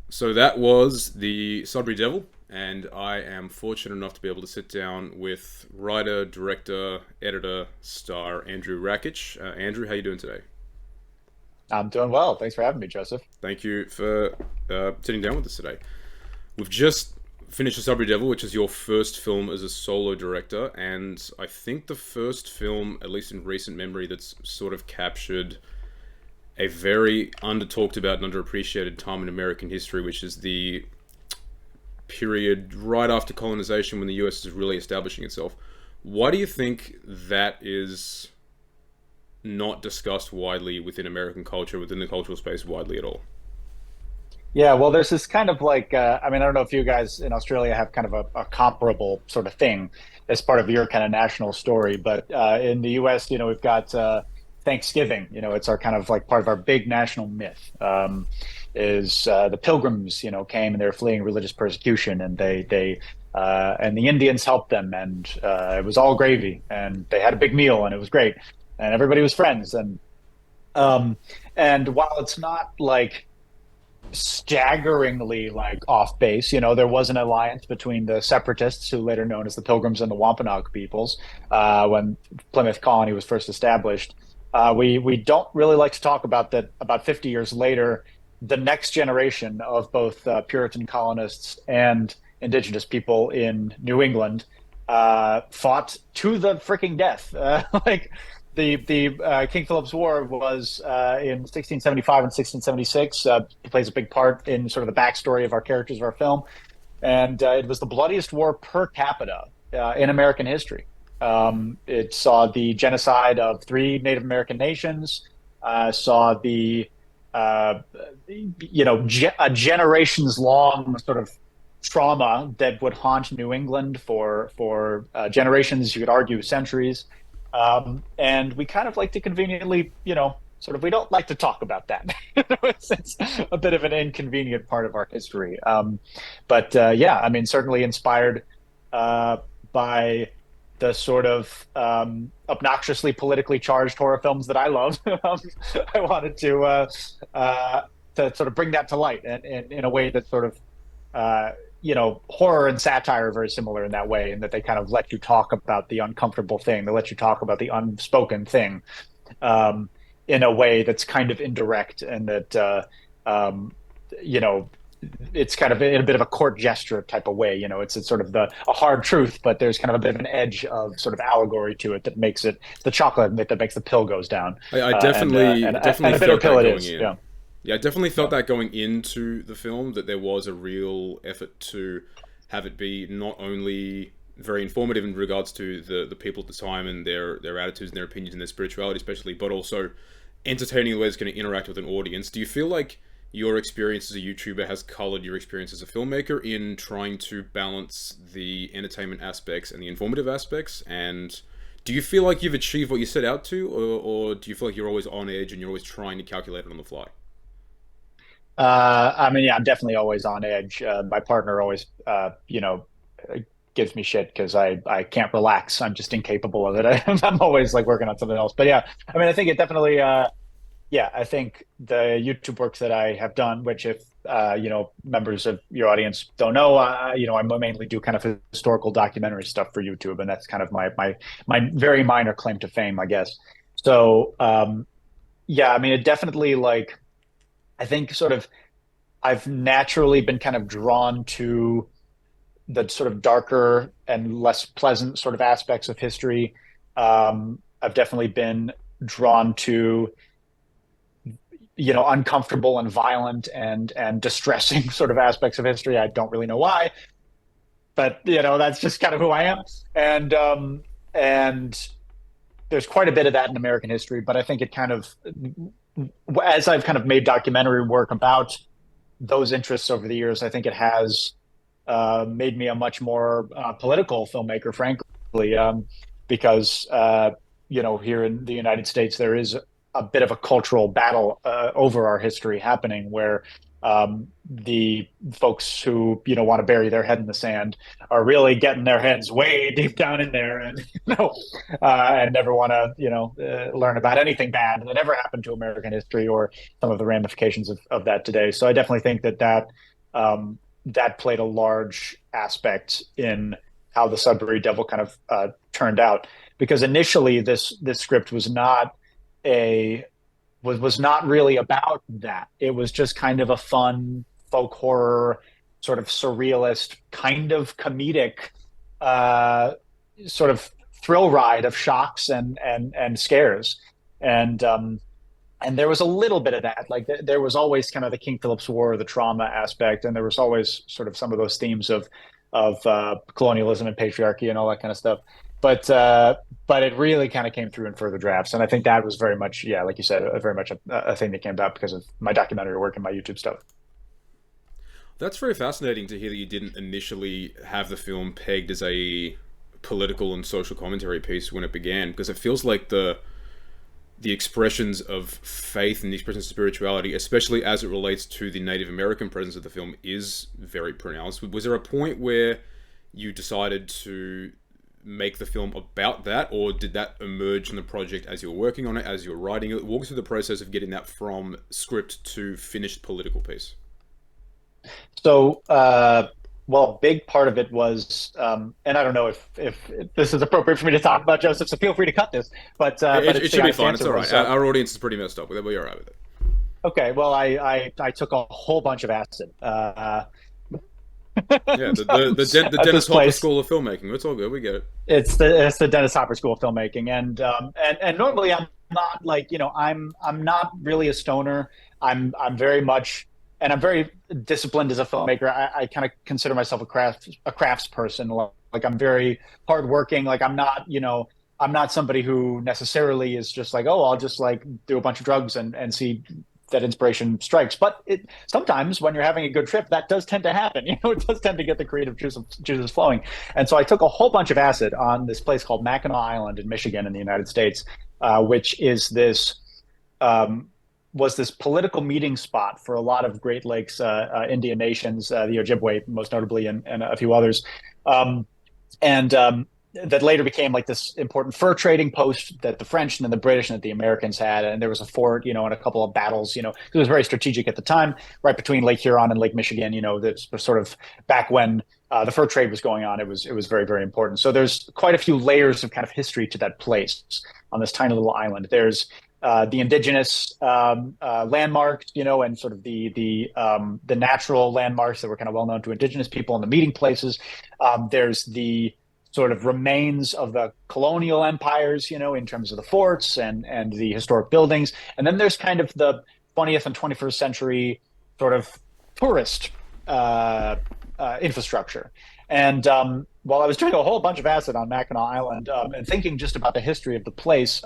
So that was the Sudbury Devil, and I am fortunate enough to be able to sit down with writer, director, editor, star Andrew Rakich. Andrew, how you doing today? I'm doing well. Thanks for having me, Joseph. Thank you for sitting down with us today. We've just finished the Sudbury Devil, which is your first film as a solo director, and I think the first film, at least in recent memory, that's sort of captured a very under talked about and underappreciated time in American history, which is the period right after colonization when the US is really establishing itself. Why do you think that is not discussed widely within American culture, within the cultural space widely at all? Yeah, well, there's this kind of I don't know if you guys in Australia have kind of a comparable sort of thing as part of your kind of national story, but in the US, we've got Thanksgiving. It's our kind of like part of our big national myth. Is the Pilgrims, came and they were fleeing religious persecution, and and the Indians helped them, and it was all gravy, and they had a big meal, and it was great, and everybody was friends, um, and while it's not like staggeringly like off base. There was an alliance between the separatists, who later known as the Pilgrims, and the Wampanoag peoples when Plymouth Colony was first established. We don't really like to talk about that. About 50 years later, the next generation of both Puritan colonists and indigenous people in New England fought to the freaking death. Like the King Philip's War was in 1675 and 1676. It plays a big part in sort of the backstory of our characters of our film, and it was the bloodiest war per capita in American history. It saw the genocide of three Native American nations. Saw the a generations long sort of trauma that would haunt New England for generations. You could argue centuries. And we kind of like to conveniently, sort of, we don't like to talk about that. It's a bit of an inconvenient part of our history. But yeah, I mean, certainly inspired by the sort of obnoxiously politically charged horror films that I love. I wanted to sort of bring that to light, and in a way that sort of horror and satire are very similar in that way, in that they kind of let you talk about the uncomfortable thing. They let you talk about the unspoken thing um, in a way that's kind of indirect, and that um, you know, it's kind of in a bit of a court gesture type of way. It's sort of a hard truth, but there's kind of a bit of an edge of sort of allegory to it that makes it the chocolate that makes the pill goes down, I and definitely definitely a bitter felt pill that it going is. in. Yeah, Yeah, I definitely yeah. felt that going into the film, that there was a real effort to have it be not only very informative in regards to the people at the time and their attitudes and their opinions and their spirituality especially, but also entertaining the way it's going to interact with an audience. Do you feel like your experience as a YouTuber has colored your experience as a filmmaker in trying to balance the entertainment aspects and the informative aspects? And do you feel like you've achieved what you set out to, or do you feel like you're always on edge and you're always trying to calculate it on the fly? I mean, yeah, I'm definitely always on edge. My partner always, gives me shit because I can't relax. I'm just incapable of it. I'm always like working on something else. But yeah, I mean, I think it definitely, yeah, I think the YouTube works that I have done, which if members of your audience don't know, I mainly do kind of historical documentary stuff for YouTube, and that's kind of my very minor claim to fame, I guess. So, yeah, I mean, it definitely like. I think sort of I've naturally been kind of drawn to the sort of darker and less pleasant sort of aspects of history. I've definitely been drawn to, uncomfortable and violent and distressing sort of aspects of history. I don't really know why, but that's just kind of who I am. And there's quite a bit of that in American history, but I think it kind of, as I've kind of made documentary work about those interests over the years, I think it has made me a much more political filmmaker, frankly, because here in the United States there is a bit of a cultural battle over our history happening, where the folks who want to bury their head in the sand are really getting their heads way deep down in there, and and never want to learn about anything bad that ever happened to American history or some of the ramifications of that today. So I definitely think that that played a large aspect in how the Sudbury Devil kind of turned out. Because initially, this script a was not really about that. It was just kind of a fun folk horror, sort of surrealist, kind of comedic, uh, sort of thrill ride of shocks and scares. And and there was a little bit of that. Like there was always kind of the King Philip's War, the trauma aspect, and there was always sort of some of those themes of colonialism and patriarchy and all that kind of stuff. But it really kind of came through in further drafts, and I think that was very much, yeah, like you said, very much a thing that came about because of my documentary work and my YouTube stuff. That's very fascinating to hear that you didn't initially have the film pegged as a political and social commentary piece when it began, because it feels like the expressions of faith and the expressions of spirituality, especially as it relates to the Native American presence of the film, is very pronounced. Was there a point where you decided to make the film about that, or did that emerge from the project as you were working on it, as you were writing it? Walk us through the process of getting that from script to finished political piece. So, well, a big part of it was, and I don't know if this is appropriate for me to talk about, Joseph, so feel free to cut this. But It the should be honest fine. It's answer all right. was, Our audience is pretty messed up with it, but you're all right with it. okay. Well, I took a whole bunch of acid Yeah, the at Dennis this Hopper place. School of Filmmaking. It's all good. We get it. It's the Dennis Hopper School of Filmmaking, and normally I'm not like, I'm not really a stoner. I'm very much, and I'm very disciplined as a filmmaker. I kind of consider myself a crafts person. Like I'm very hardworking. Like I'm not somebody who necessarily is just like, oh, I'll just like do a bunch of drugs and see that inspiration strikes. But it sometimes when you're having a good trip, that does tend to happen. It does tend to get the creative juices flowing. And so I took a whole bunch of acid on this place called Mackinac Island in Michigan in the United States, which is this um, was this political meeting spot for a lot of Great Lakes Indian nations, the Ojibwe most notably, and a few others. Um, and That later became like this important fur trading post that the French and then the British and that the Americans had. And there was a fort, and a couple of battles, it was very strategic at the time, right between Lake Huron and Lake Michigan, that's sort of back when the fur trade was going on. It was very, very important. So there's quite a few layers of kind of history to that place on this tiny little island. There's the indigenous landmarks, and sort of the natural landmarks that were kind of well known to indigenous people and the meeting places. There's the sort of remains of the colonial empires, in terms of the forts and the historic buildings. And then there's kind of the 20th and 21st century sort of tourist infrastructure. And while I was doing a whole bunch of acid on Mackinac Island and thinking just about the history of the place,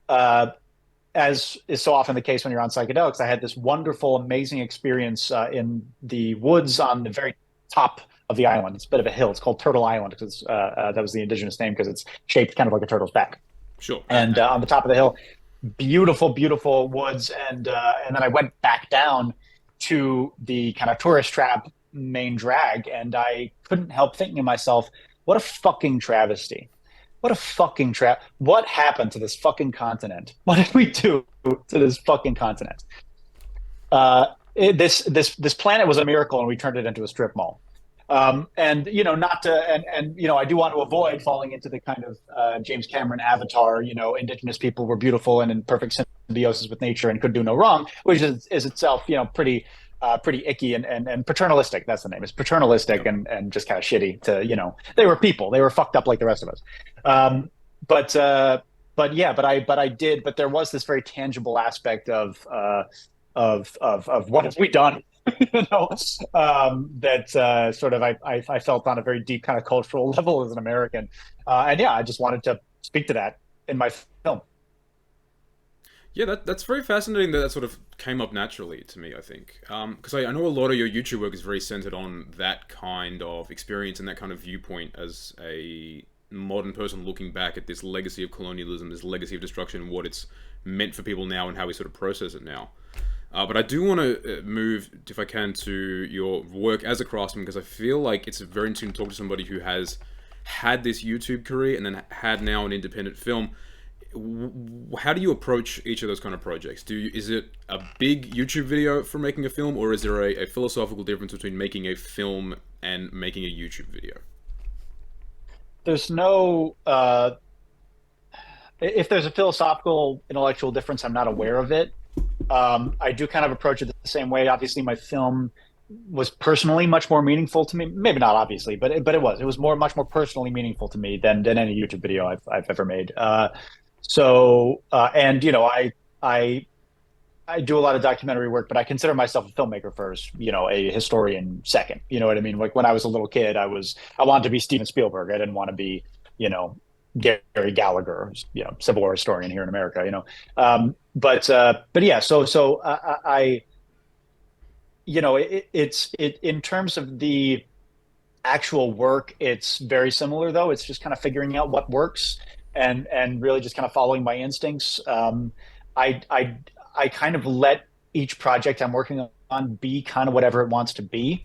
uh, as is so often the case when you're on psychedelics, I had this wonderful, amazing experience in the woods on the very top of the island. It's a bit of a hill. It's called Turtle Island because that was the indigenous name because it's shaped kind of like a turtle's back. Sure. And on the top of the hill, beautiful, beautiful woods. And then I went back down to the kind of tourist trap main drag, and I couldn't help thinking to myself, what a fucking travesty. What a fucking trap. What happened to this fucking continent? What did we do to this fucking continent? This planet was a miracle, and we turned it into a strip mall. And not to and I do want to avoid falling into the kind of James Cameron Avatar. Indigenous people were beautiful and in perfect symbiosis with nature and could do no wrong, which is itself pretty icky and paternalistic. That's the name. It's paternalistic and just kind of shitty to, they were people. They were fucked up like the rest of us. Um, but yeah, but there was this very tangible aspect of what have we done? That sort of I felt on a very deep kind of cultural level as an American. And yeah, I just wanted to speak to that in my film. Yeah, that's very fascinating that sort of came up naturally to me, I think. Because I know a lot of your YouTube work is very centered on that kind of experience and that kind of viewpoint as a modern person looking back at this legacy of colonialism, this legacy of destruction, and what it's meant for people now and how we sort of process it now. But I do want to move, if I can, to your work as a craftsman, because I feel like it's very interesting to talk to somebody who has had this YouTube career and then had now an independent film. how do you approach each of those kind of projects? Is it a big YouTube video for making a film, or is there a philosophical difference between making a film and making a YouTube video? There's no if there's a philosophical intellectual difference, I'm not aware of it. I do kind of approach it the same way. Obviously, my film was personally much more meaningful to me. Maybe not obviously, but it was much more personally meaningful to me than any YouTube video I've ever made. And I I do a lot of documentary work, but I consider myself a filmmaker first, a historian second. You know what I mean? Like when I was a little kid, I wanted to be Steven Spielberg. I didn't want to be, you know, Gary Gallagher, Civil War historian here in America. But yeah. It's in terms of the actual work, it's very similar though. It's just kind of figuring out what works and really just kind of following my instincts. I I I kind of let each project I'm working on be kind of whatever it wants to be.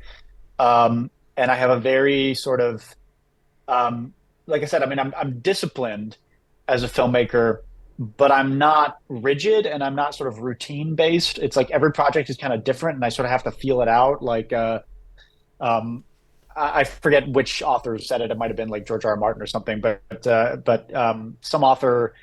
And I have a very sort of like I said, I mean, I'm disciplined as a filmmaker, but I'm not rigid and I'm not sort of routine based. It's like every project is kind of different, and I sort of have to feel it out. Um, I forget which author said it. It might have been like George R. R. Martin or something, but some author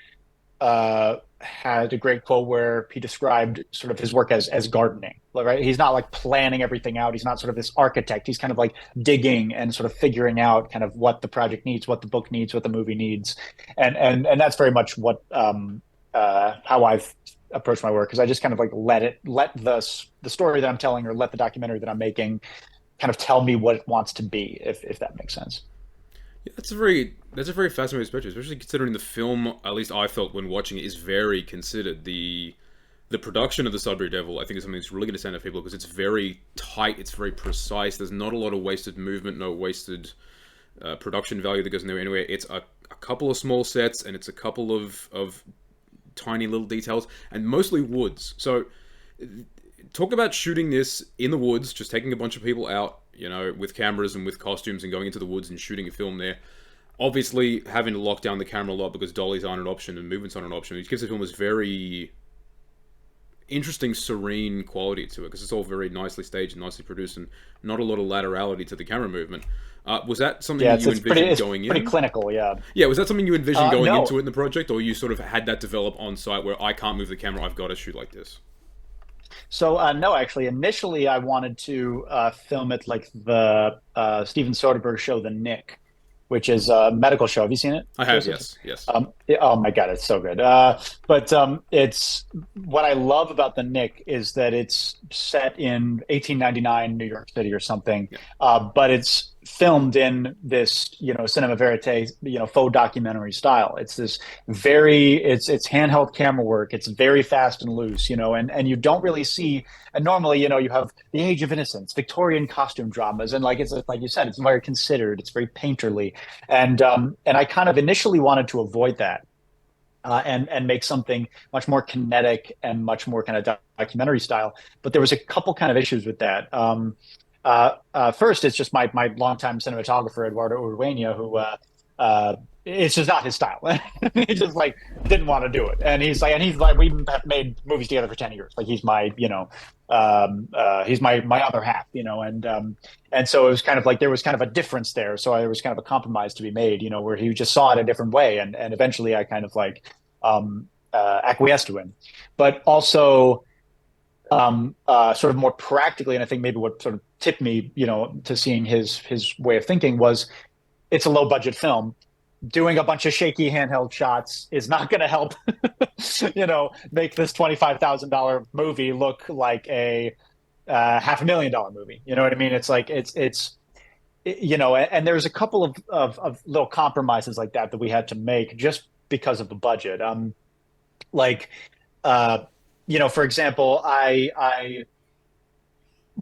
had a great quote where he described sort of his work as gardening. Right? He's not like planning everything out. He's not sort of this architect. He's kind of like digging and sort of figuring out kind of what the project needs, what the book needs, what the movie needs, and that's very much what how I've approached my work, because I just kind of like let the story that I'm telling, or let the documentary that I'm making kind of tell me what it wants to be, if that makes sense. Yeah, that's a very fascinating perspective, especially considering the film. At least I felt when watching it is very considered. The production of the Sudbury Devil, I think, is something that's really going to stand out for people because it's very tight, it's very precise. There's not a lot of wasted movement, no wasted production value that goes anywhere. It's a couple of small sets, and it's a couple of tiny little details, and mostly woods. So talk about shooting this in the woods, just taking a bunch of people out, with cameras and with costumes and going into the woods and shooting a film there. Obviously, having to lock down the camera a lot because dollies aren't an option and movements aren't an option, which gives the film this very interesting, serene quality to it because it's all very nicely staged and nicely produced, and not a lot of laterality to the camera movement. Was that something Yeah, that you envisioned going in? Pretty clinical. Yeah. Yeah, was that something you envisioned going No. into it in the project, or you sort of had that develop on site where I can't move the camera, I've got to shoot like this? So no, actually, initially I wanted to film it like the Steven Soderbergh show, The Nick, which is a medical show. Have you seen it, I have, Joseph? yes, yes. Oh my God, it's so good. But it's what I love about The Nick is that it's set in 1899 New York City or something, Yeah. but it's filmed in this, cinema verite, faux documentary style. It's this it's handheld camera work. It's very fast and loose, and you don't really see. And normally, you have the Age of Innocence, Victorian costume dramas, and like it's like you said, it's very considered. It's very painterly, and I kind of initially wanted to avoid that, and make something much more kinetic and much more kind of documentary style. But there was a couple kind of issues with that. First, it's just my longtime cinematographer Eduardo Urueña, who it's just not his style. He just like didn't want to do it, and he's like we have made movies together for 10 years. Like he's my he's my other half, and so it was kind of like there was kind of a difference there. So there was kind of a compromise to be made, where he just saw it a different way, and eventually I kind of like acquiesced to him, but also sort of more practically, and I think maybe what sort of tipped me, to seeing his way of thinking was it's a low budget film. Doing a bunch of shaky handheld shots is not going to help, make this $25,000 movie look like a $500,000 movie. You know what I mean? It's like and there's a couple of little compromises like that we had to make just because of the budget. Like for example, I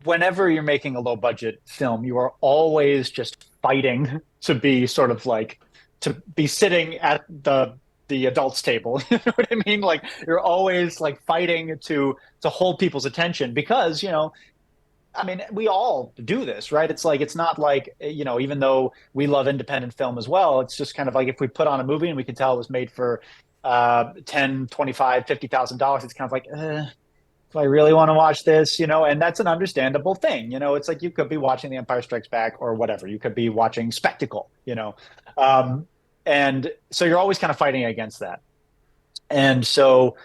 whenever you're making a low budget film, you are always just fighting to be sort of like to be sitting at the adults table. You know what I mean? Like you're always like fighting to hold people's attention because, I mean, we all do this, right? It's like it's not like, even though we love independent film as well, it's just kind of like if we put on a movie and we can tell it was made for 10, 25, $50,000, it's kind of like, do I really want to watch this? And that's an understandable thing. It's like you could be watching The Empire Strikes Back or whatever. You could be watching Spectacle. Um, and so you're always kind of fighting against that. And so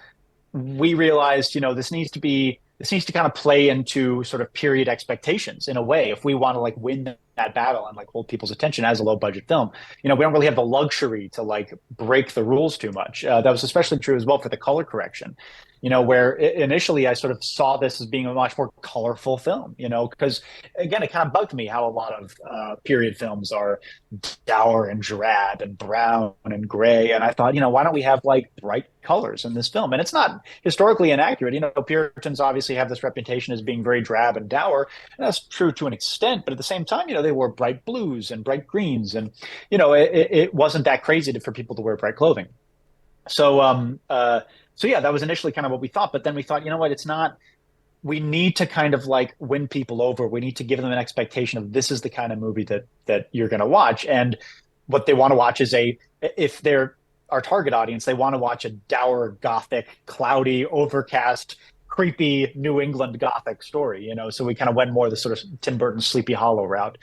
we realized, this needs to kind of play into sort of period expectations in a way. If we want to like win that battle and like hold people's attention as a low budget film, we don't really have the luxury to like break the rules too much. That was especially true as well for the color correction. Where initially I sort of saw this as being a much more colorful film, because again, it kind of bugged me how a lot of period films are dour and drab and brown and gray. And I thought, why don't we have like bright colors in this film? And it's not historically inaccurate. Puritans obviously have this reputation as being very drab and dour. And that's true to an extent. But at the same time, they wore bright blues and bright greens. And, it wasn't that crazy for people to wear bright clothing. So yeah, that was initially kind of what we thought. But then we thought, what, it's not, we need to kind of like win people over. We need to give them an expectation of this is the kind of movie that you're going to watch. And what they want to watch is if they're our target audience, they want to watch a dour, gothic, cloudy, overcast, creepy New England gothic story, So we kind of went more the sort of Tim Burton Sleepy Hollow route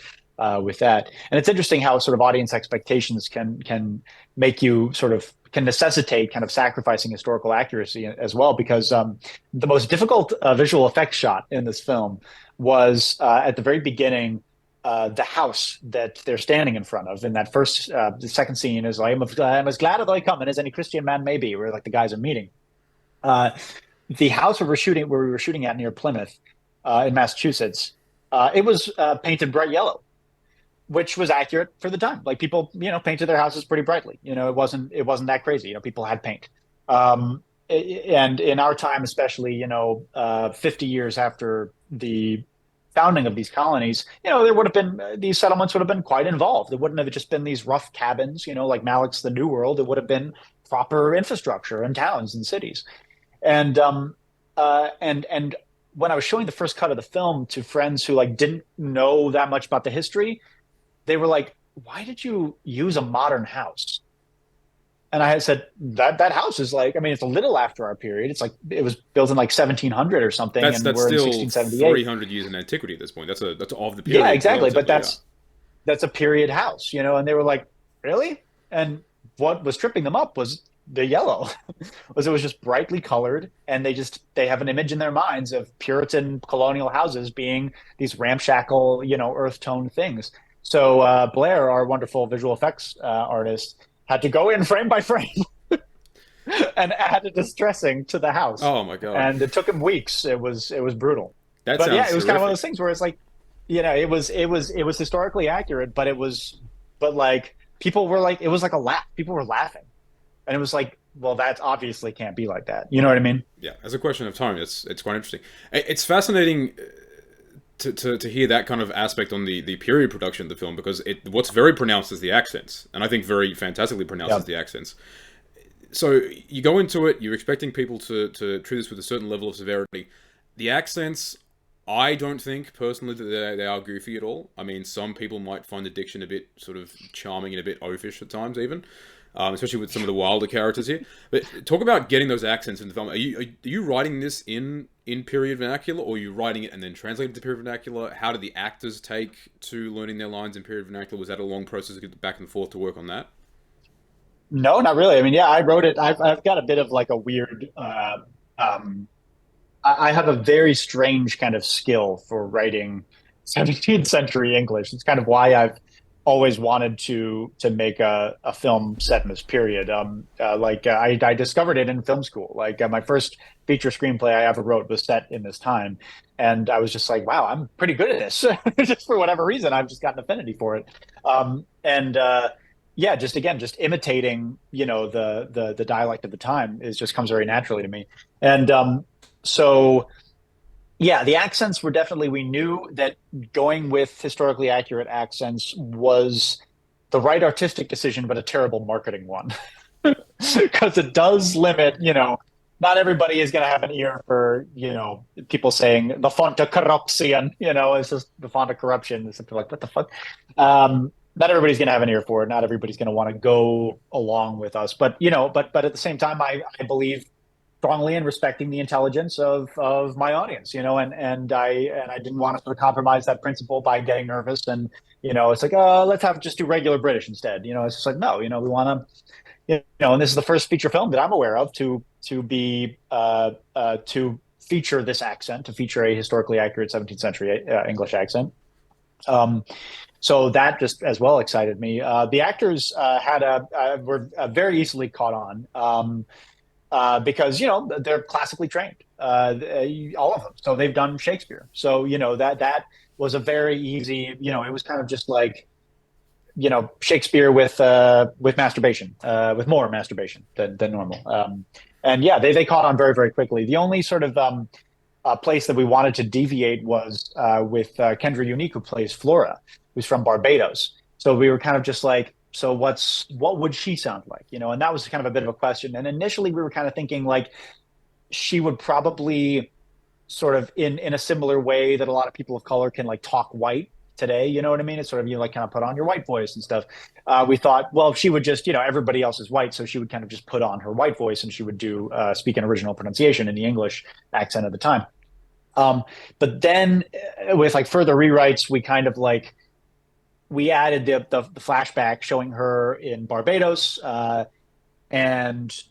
with that. And it's interesting how sort of audience expectations can make you can necessitate kind of sacrificing historical accuracy as well, because the most difficult visual effects shot in this film was at the very beginning. The house that they're standing in front of in that the second scene is like, I'm as glad as I come and as any Christian man may be, where like the guys are meeting. The house where we were shooting at near Plymouth in Massachusetts, it was painted bright yellow, which was accurate for the time. Like people, painted their houses pretty brightly. It wasn't that crazy. People had paint. And in our time, especially, 50 years after the founding of these colonies, there would have been these settlements would have been quite involved. It wouldn't have just been these rough cabins, like Malik's The New World. It would have been proper infrastructure and towns and cities. And when I was showing the first cut of the film to friends who like didn't know that much about the history, they were like, "Why did you use a modern house?" And I had said that house is like, I mean, it's a little after our period. It's like it was built in like 1700 or something, That's and we're in still 1678. 300 years in antiquity at this point. That's of the period. Yeah, exactly. But Relatively, yeah. that's a period house, And they were like, "Really?" And what was tripping them up was the yellow, was it was just brightly colored, and they have an image in their minds of Puritan colonial houses being these ramshackle, earth tone things. So Blair, our wonderful visual effects artist, had to go in frame by frame and add a distressing to the house. Oh my god! And it took him weeks. It was brutal. That But sounds yeah, it was kind of one of terrific. those things where it's like, it was historically accurate, but like people were like, it was like a laugh. People were laughing, and it was like, well, that obviously can't be like that. You know what I mean? Yeah, as a question of time, it's quite interesting. It's fascinating to hear that kind of aspect on the period production of the film, because what's very pronounced is the accents, and I think very fantastically pronounced is Yep. the accents. So you go into it, you're expecting people to treat this with a certain level of severity. The accents, I don't think personally that they are goofy at all. I mean, some people might find the diction a bit sort of charming and a bit oafish at times, even, especially with some of the wilder characters here. But talk about getting those accents in the film. Are you writing this in period vernacular, or are you writing it and then translating it to period vernacular? How did the actors take to learning their lines in period vernacular? Was that a long process to get back and forth to work on that? No, not really. I mean, yeah, I wrote it. I've got a bit of like a weird. Um, I have a very strange kind of skill for writing 17th century English. It's kind of why I've always wanted to make a film set in this period. I discovered it in film school. Like my first feature screenplay I ever wrote was set in this time, and I was just like, wow, I'm pretty good at this. Just for whatever reason, I've just got an affinity for it. And Yeah, just imitating, the dialect of the time is just comes very naturally to me. And so yeah, the accents were definitely, we knew that going with historically accurate accents was the right artistic decision, but a terrible marketing one. Because it does limit, not everybody is going to have an ear for, people saying the font of corruption, it's just the font of corruption. It's something like, what the fuck? not everybody's going to have an ear for it. Not everybody's going to want to go along with us. But but at the same time, I believe strongly in respecting the intelligence of my audience. And I didn't want to sort of compromise that principle by getting nervous. And it's like, let's have just do regular British instead. It's just like, no, we want to. And this is the first feature film that I'm aware of to feature this accent, to feature a historically accurate 17th century English accent. Um, so that just as well excited me. The actors were very easily caught on because they're classically trained, all of them. So they've done Shakespeare. So that was a very easy. It was kind of just like Shakespeare with masturbation, with more masturbation than normal. And yeah, they caught on very very quickly. The only sort of place that we wanted to deviate was with Kendra Unique, who plays Flora, who's from Barbados. So we were kind of just like, so what would she sound like? And that was kind of a bit of a question. And initially we were kind of thinking like she would probably sort of in a similar way that a lot of people of color can like talk white today. You know what I mean? It's sort of like kind of put on your white voice and stuff. We thought, well, she would just everybody else is white, so she would kind of just put on her white voice and she would do speak an original pronunciation in the English accent at the time. Um, but then with like further rewrites, we kind of like we added the flashback showing her in Barbados, and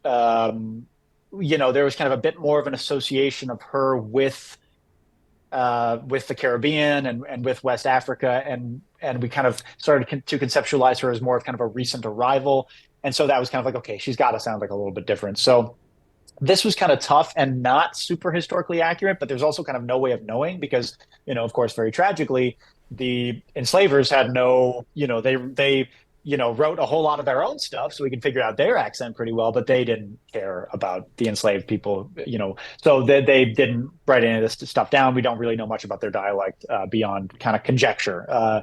there was kind of a bit more of an association of her with the Caribbean and with West Africa, and we kind of started to conceptualize her as more of kind of a recent arrival, and so that was kind of like, okay, she's got to sound like a little bit different. So this was kind of tough and not super historically accurate, but there's also kind of no way of knowing because, of course, very tragically, the enslavers had no, they wrote a whole lot of their own stuff so we could figure out their accent pretty well, but they didn't care about the enslaved people, so they didn't write any of this stuff down. We don't really know much about their dialect beyond kind of conjecture.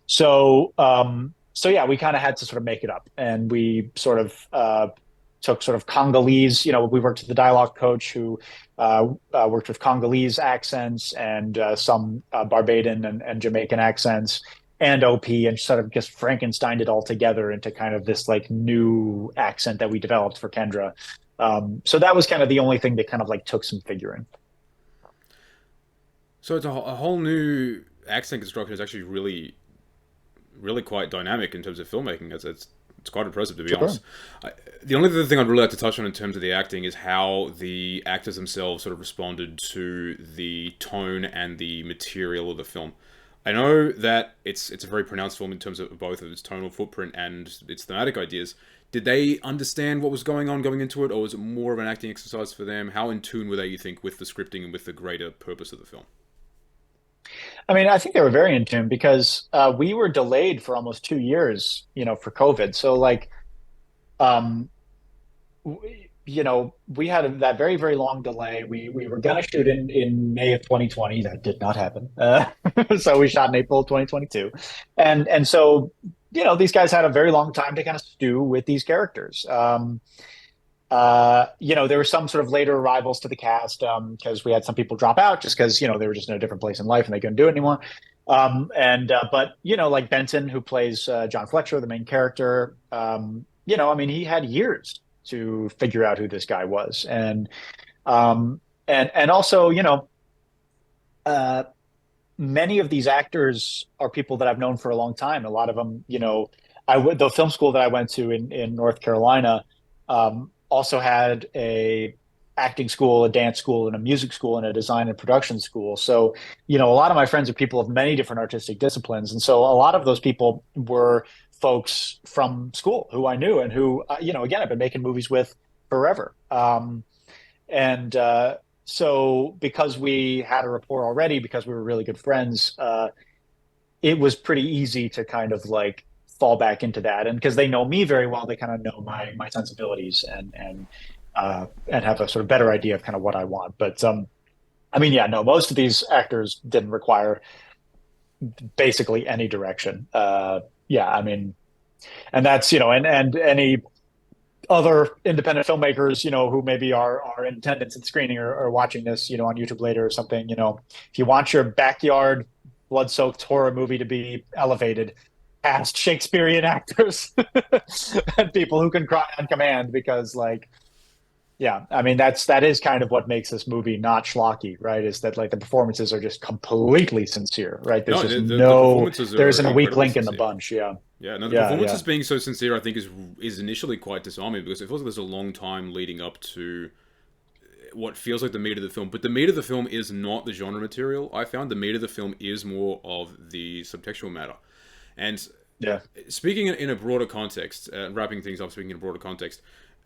So yeah, we kind of had to sort of make it up, and we sort of took sort of Congolese. We worked with the dialogue coach who worked with Congolese accents and some Barbadian and Jamaican accents and OP, and sort of just Frankensteined it all together into kind of this like new accent that we developed for Kendra. So that was kind of the only thing that kind of like took some figuring. So it's a whole new accent construction is actually really quite dynamic in terms of filmmaking. It's quite impressive, to be Sure. honest. The only other thing I'd really like to touch on in terms of the acting is how the actors themselves sort of responded to the tone and the material of the film. I know that it's a very pronounced film in terms of both of its tonal footprint and its thematic ideas. Did they understand what was going on going into it, or was it more of an acting exercise for them? How in tune were they, you think, with the scripting and with the greater purpose of the film? I mean, I think they were very in tune because we were delayed for almost 2 years, for COVID. So like, um, we had that very, very long delay. We were going to shoot in May of 2020. That did not happen. So we shot in April of 2022. And so, these guys had a very long time to kind of stew with these characters. There were some sort of later arrivals to the cast because we had some people drop out just because, they were just in a different place in life and they couldn't do it anymore. But, like Benton, who plays John Fletcher, the main character, I mean, he had years to figure out who this guy was. And also, uh, many of these actors are people that I've known for a long time. A lot of them, the film school that I went to in North Carolina also had a acting school, a dance school, and a music school, and a design and production school. So, a lot of my friends are people of many different artistic disciplines, and so a lot of those people were folks from school who I knew and who, again, I've been making movies with forever. And So because we had a rapport already, because we were really good friends, it was pretty easy to kind of like fall back into that. And because they know me very well, they kind of know my sensibilities and have a sort of better idea of kind of what I want. But I mean, yeah, no, most of these actors didn't require basically any direction. Yeah, I mean, and that's and any other independent filmmakers, who maybe are in attendance at the screening or watching this, on YouTube later or something, if you want your backyard blood-soaked horror movie to be elevated, cast Shakespearean actors and people who can cry on command because like yeah, I mean that is kind of what makes this movie not schlocky, right? Is that like the performances are just completely sincere, right? There's No, just the no performances there are isn't a weak incredibly link in the sincere. bunch. Yeah. Yeah, no, the Yeah, yeah. performances being so sincere, I think, is initially quite disarming because it feels like there's a long time leading up to what feels like the meat of the film. But the meat of the film is not the genre material. I found the meat of the film is more of the subtextual matter. And Yeah. speaking in a broader context, wrapping things up, speaking in a broader context,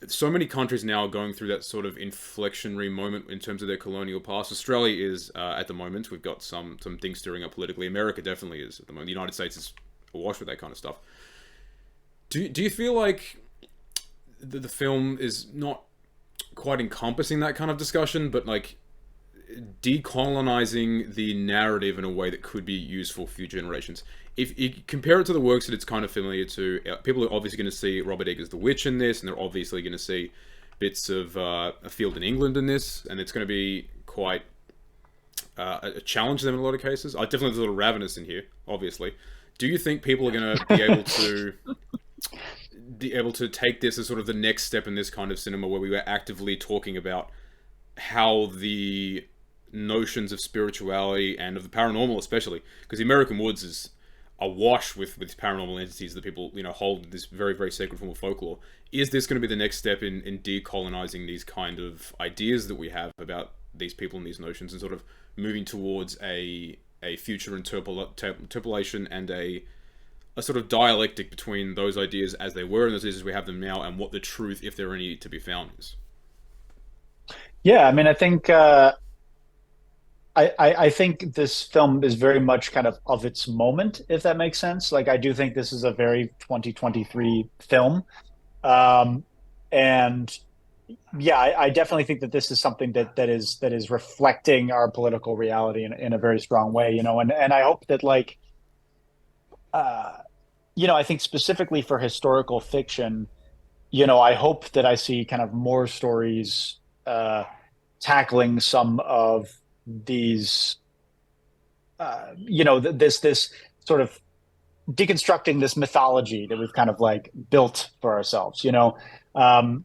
so many countries now are going through that sort of inflectionary moment in terms of their colonial past. Australia is at the moment. We've got some things stirring up politically. America definitely is at the moment. The United States is awash with that kind of stuff. Do you feel like the film is not quite encompassing that kind of discussion, but like decolonizing the narrative in a way that could be useful for future generations? If you compare it to the works that it's kind of familiar to, people are obviously going to see Robert Eggers' The Witch in this, and they're obviously going to see bits of A Field in England in this, and it's going to be quite a challenge to them in a lot of cases. I definitely there's a little Ravenous in here, obviously. Do you think people are going to be able to take this as sort of the next step in this kind of cinema where we were actively talking about how the notions of spirituality and of the paranormal especially, because the American Woods is awash with paranormal entities that people hold this very very sacred form of folklore. Is this going to be the next step in decolonizing these kind of ideas that we have about these people and these notions, and sort of moving towards a future interpolation and a sort of dialectic between those ideas as they were and those ideas as we have them now, and what the truth, if there are any to be found, is? Yeah, I mean, I think I think this film is very much kind of its moment, if that makes sense. Like, I do think this is a very 2023 film. Um, and yeah, I definitely think that this is something that is reflecting our political reality in a very strong way, and I hope that like uh, I think specifically for historical fiction, I hope that I see kind of more stories tackling some of these this sort of deconstructing this mythology that we've kind of like built for ourselves, um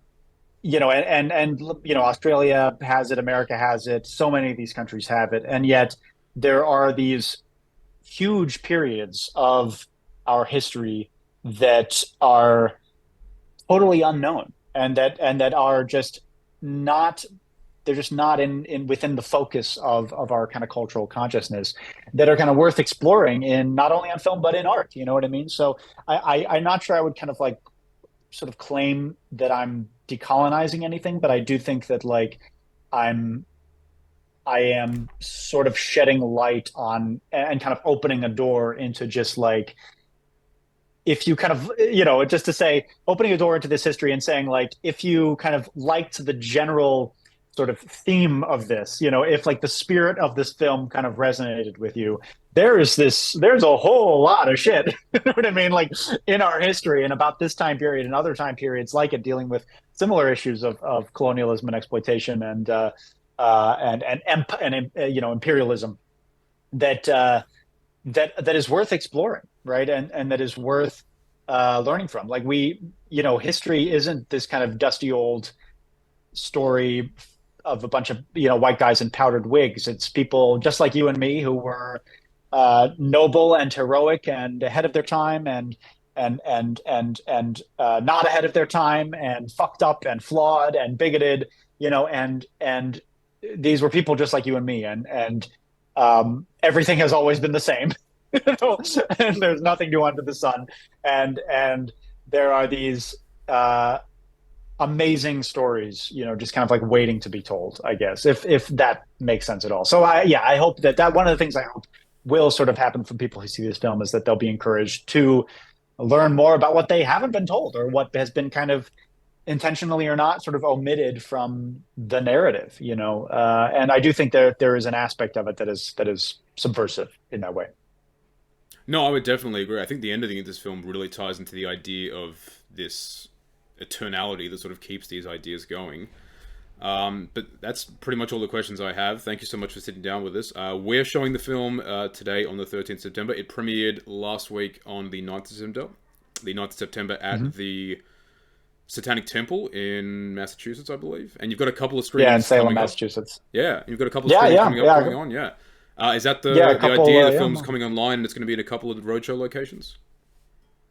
Australia has it, America has it, so many of these countries have it, and yet there are these huge periods of our history that are totally unknown and that are just not they're just not in within the focus of our kind of cultural consciousness, that are kind of worth exploring in not only on film but in art, you know what I mean? So I'm not sure I would kind of like sort of claim that I'm decolonizing anything, but I do think that like I'm I am sort of shedding light on and kind of opening a door into just like, if you kind of, just to say, opening a door into this history and saying, like, if you kind of liked the general sort of theme of this, if like the spirit of this film kind of resonated with you, there's a whole lot of shit, you know what I mean? Like in our history and about this time period and other time periods like it, dealing with similar issues of colonialism and exploitation and imperialism that that is worth exploring, right? And that is worth learning from. Like history isn't this kind of dusty old story of a bunch of white guys in powdered wigs. It's people just like you and me who were noble and heroic and ahead of their time and not ahead of their time and fucked up and flawed and bigoted, and these were people just like you and me, and everything has always been the same. And there's nothing new under the sun, and there are these amazing stories, just kind of like waiting to be told, I guess, if that makes sense at all. So I hope that one of the things I hope will sort of happen from people who see this film is that they'll be encouraged to learn more about what they haven't been told, or what has been kind of intentionally or not sort of omitted from the narrative, and I do think there is an aspect of it that is subversive in that way. No, I would definitely agree. I think the ending of this film really ties into the idea of this eternality that sort of keeps these ideas going. But that's pretty much all the questions I have. Thank you so much for sitting down with us. We're showing the film today on the 13th September. It premiered last week on the 9th of September, Hmm. at the Satanic Temple in Massachusetts, I believe. And you've got a couple of Yeah, in screenings Salem, coming up. Massachusetts. Yeah, you've got a couple of Yeah, screenings yeah, coming up yeah, going on. Yeah. Is that yeah. A the couple. idea? The Yeah, film's coming online and it's going to be in a couple of roadshow locations?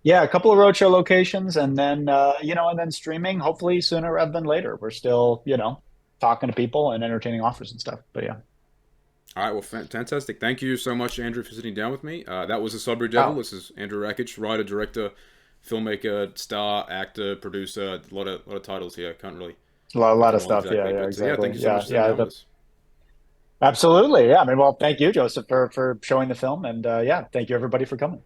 yeah, a couple of roadshow locations, and then and then streaming. Hopefully sooner rather than later. We're still talking to people and entertaining offers and stuff. But yeah. All right, well, fantastic. Thank you so much, Andrew, for sitting down with me. That was the Sudbury Devil. Oh, This is Andrew Rakich, writer, director, filmmaker, star, actor, producer. A lot of titles here. Can't really a put lot them of all stuff. Yeah, exactly, yeah, but yeah, thank exactly. you so much Yeah, for sitting yeah. down with us. Absolutely. Yeah. I mean, well, thank you, Joseph, for showing the film, and yeah, thank you everybody for coming.